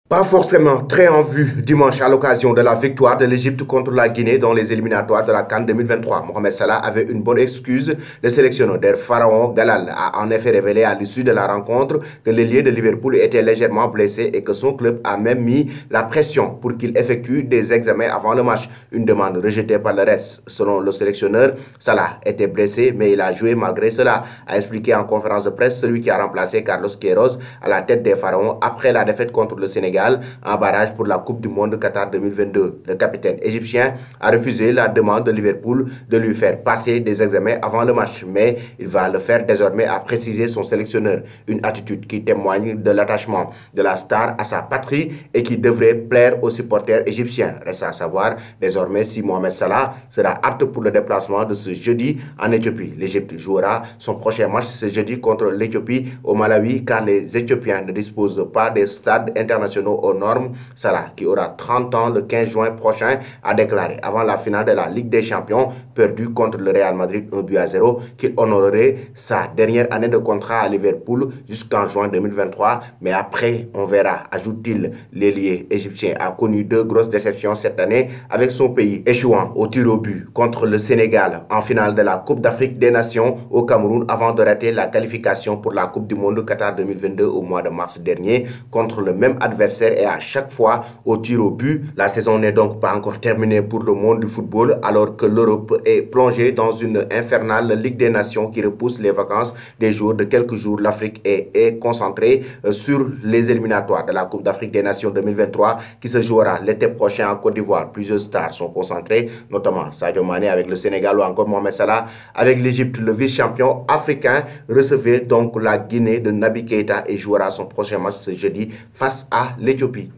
Pas forcément très en vue dimanche à l'occasion de la victoire de l'Égypte contre la Guinée dans les éliminatoires de la CAN 2023. Mohamed Salah avait une bonne excuse. Le sélectionneur der Pharaon Galal a en effet révélé à l'issue de la rencontre que l'ailier de Liverpool était légèrement blessé et que son club a même mis la pression pour qu'il effectue des examens avant le match. Une demande rejetée par le reste. Selon le sélectionneur, Salah était blessé mais il a joué malgré cela, a expliqué en conférence de presse celui qui a remplacé Carlos Queiroz à la tête des Pharaons après la défaite contre le Sénégal en barrage pour la Coupe du Monde Qatar 2022. Le capitaine égyptien a refusé la demande de Liverpool de lui faire passer des examens avant le match, mais il va le faire désormais, a précisé son sélectionneur. Une attitude qui témoigne de l'attachement de la star à sa patrie et qui devrait plaire aux supporters égyptiens. Reste à savoir désormais si Mohamed Salah sera apte pour le déplacement de ce jeudi en Éthiopie. L'Égypte jouera son prochain match ce jeudi contre l'Éthiopie au Malawi car les Éthiopiens ne disposent pas des stades internationaux aux normes. Salah, qui aura 30 ans le 15 juin prochain, a déclaré avant la finale de la Ligue des Champions perdue contre le Real Madrid 1-0 qu'il honorerait sa dernière année de contrat à Liverpool jusqu'en juin 2023. Mais après, on verra, ajoute-t-il. L'ailier égyptien a connu deux grosses déceptions cette année avec son pays, échouant au tir au but contre le Sénégal en finale de la Coupe d'Afrique des Nations au Cameroun avant de rater la qualification pour la Coupe du Monde Qatar 2022 au mois de mars dernier contre le même adversaire et à chaque fois au tir au but. La saison n'est donc pas encore terminée pour le monde du football alors que l'Europe est plongée dans une infernale Ligue des Nations qui repousse les vacances des jours de quelques jours. L'Afrique est concentrée sur les éliminatoires de la Coupe d'Afrique des Nations 2023 qui se jouera l'été prochain en Côte d'Ivoire. Plusieurs stars sont concentrées, notamment Sadio Mané avec le Sénégal ou encore Mohamed Salah avec l'Égypte. Le vice-champion africain recevait donc la Guinée de Naby Keïta et jouera son prochain match ce jeudi face à l'Éthiopie.